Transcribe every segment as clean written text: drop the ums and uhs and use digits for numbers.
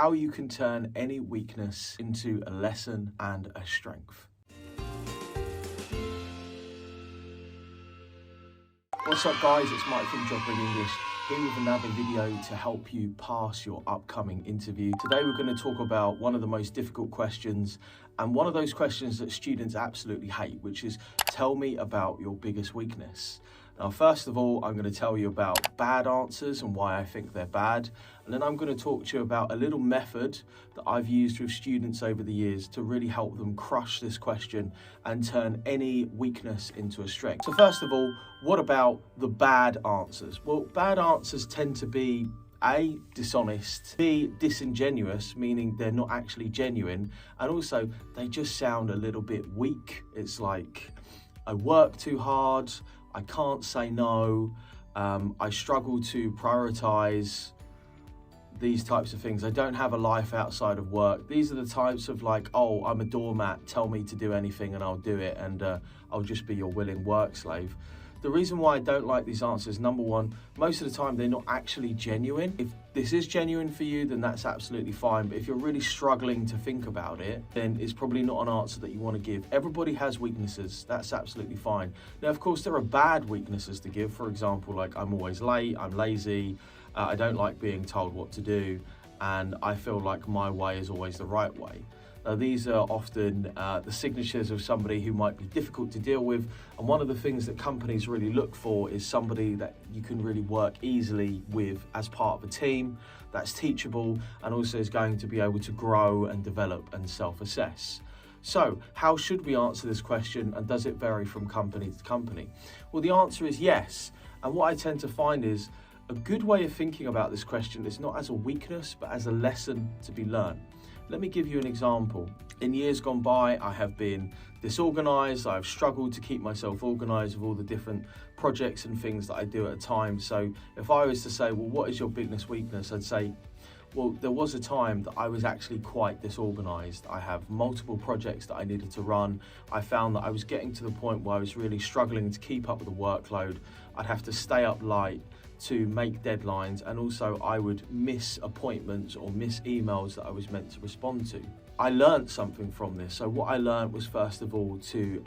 how you can turn any weakness into a lesson and a strength. What's up guys, it's Mike from Job Bring English, here with another video to help you pass your upcoming interview. Today we're going to talk about one of the most difficult questions, and one of those questions that students absolutely hate, which is tell me about your biggest weakness. Now, first of all, I'm going to tell you about bad answers and why I think they're bad. And then I'm going to talk to you about a little method that I've used with students over the years to really help them crush this question and turn any weakness into a strength. So first of all, what about the bad answers? Well, bad answers tend to be A, dishonest, B, disingenuous, meaning they're not actually genuine, and also they just sound a little bit weak. It's like, I work too hard, I can't say no, I struggle to prioritize, these types of things. I don't have a life outside of work. These are the types of like, oh, I'm a doormat, tell me to do anything and I'll do it, and I'll just be your willing work slave. The reason why I don't like these answers, number one, most of the time they're not actually genuine. If this is genuine for you, then that's absolutely fine. But if you're really struggling to think about it, then it's probably not an answer that you want to give. Everybody has weaknesses, that's absolutely fine. Now, of course, there are bad weaknesses to give. For example, like I'm always late, I'm lazy, I don't like being told what to do, and I feel like my way is always the right way. These are often the signatures of somebody who might be difficult to deal with, and one of the things that companies really look for is somebody that you can really work easily with as part of a team, that's teachable, and also is going to be able to grow and develop and self-assess. So, how should we answer this question, and does it vary from company to company? Well, the answer is yes, and what I tend to find is a good way of thinking about this question is not as a weakness, but as a lesson to be learned. Let me give you an example. In years gone by, I have been disorganized. I've struggled to keep myself organized with all the different projects and things that I do at a time. So if I was to say, well, what is your biggest weakness? I'd say, well, there was a time that I was actually quite disorganized. I have multiple projects that I needed to run. I found that I was getting to the point where I was really struggling to keep up with the workload. I'd have to stay up late to make deadlines, and also I would miss appointments or miss emails that I was meant to respond to. I learned something from this. So what I learned was, first of all, to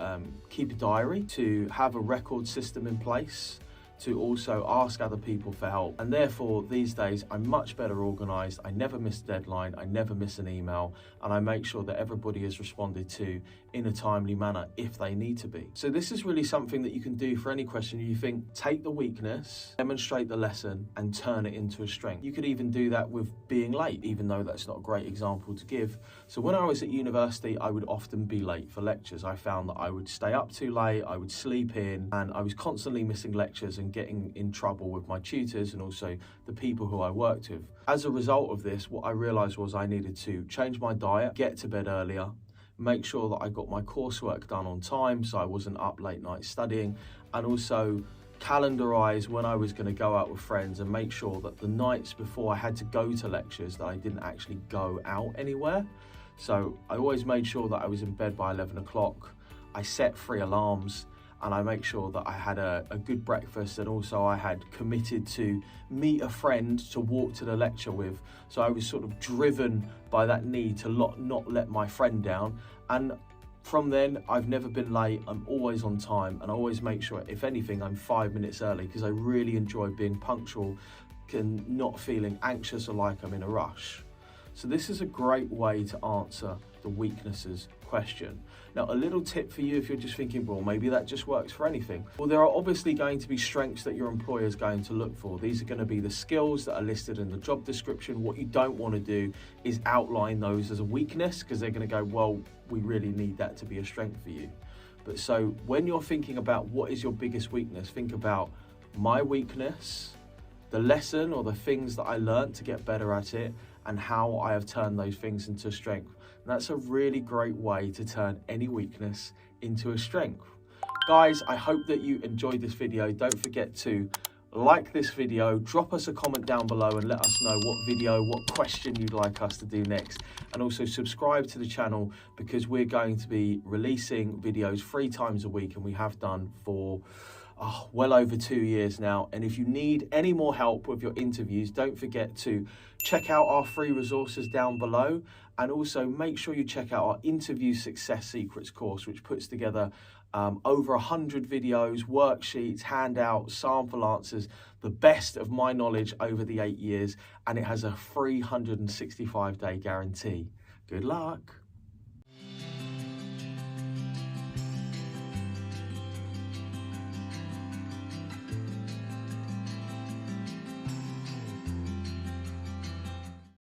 keep a diary, to have a record system in place, to also ask other people for help. And therefore, these days, I'm much better organized. I never miss a deadline, I never miss an email, and I make sure that everybody is responded to in a timely manner if they need to be. So this is really something that you can do for any question you think. Take the weakness, demonstrate the lesson, and turn it into a strength. You could even do that with being late, even though that's not a great example to give. So when I was at university, I would often be late for lectures. I found that I would stay up too late, I would sleep in, and I was constantly missing lectures and getting in trouble with my tutors and also the people who I worked with. As a result of this, what I realized was I needed to change my diet, get to bed earlier, make sure that I got my coursework done on time so I wasn't up late nights studying, and also calendarize when I was going to go out with friends and make sure that the nights before I had to go to lectures that I didn't actually go out anywhere. So I always made sure that I was in bed by 11 o'clock. I set 3 alarms, and I make sure that I had a good breakfast, and also I had committed to meet a friend to walk to the lecture with. So I was sort of driven by that need to not let my friend down. And from then, I've never been late. I'm always on time, and I always make sure, if anything, I'm 5 minutes early, because I really enjoy being punctual and not feeling anxious or like I'm in a rush. So this is a great way to answer the weaknesses question. Now, a little tip for you if you're just thinking, well, maybe that just works for anything. Well, there are obviously going to be strengths that your employer is going to look for. These are going to be the skills that are listed in the job description. What you don't want to do is outline those as a weakness, because they're going to go, well, we really need that to be a strength for you. But so when you're thinking about what is your biggest weakness, think about my weakness, the lesson or the things that I learned to get better at it, and how I have turned those things into strength. And that's a really great way to turn any weakness into a strength. Guys, I hope that you enjoyed this video. Don't forget to like this video, drop us a comment down below and let us know what video, what question you'd like us to do next. And also subscribe to the channel, because we're going to be releasing videos 3 times a week, and we have done for well over 2 years now. And if you need any more help with your interviews, don't forget to Check out our free resources down below, and also make sure you check out our Interview Success Secrets course, which puts together over 100 videos, worksheets, handouts, sample answers, the best of my knowledge over the 8 years, and it has a free 165-day guarantee. Good luck.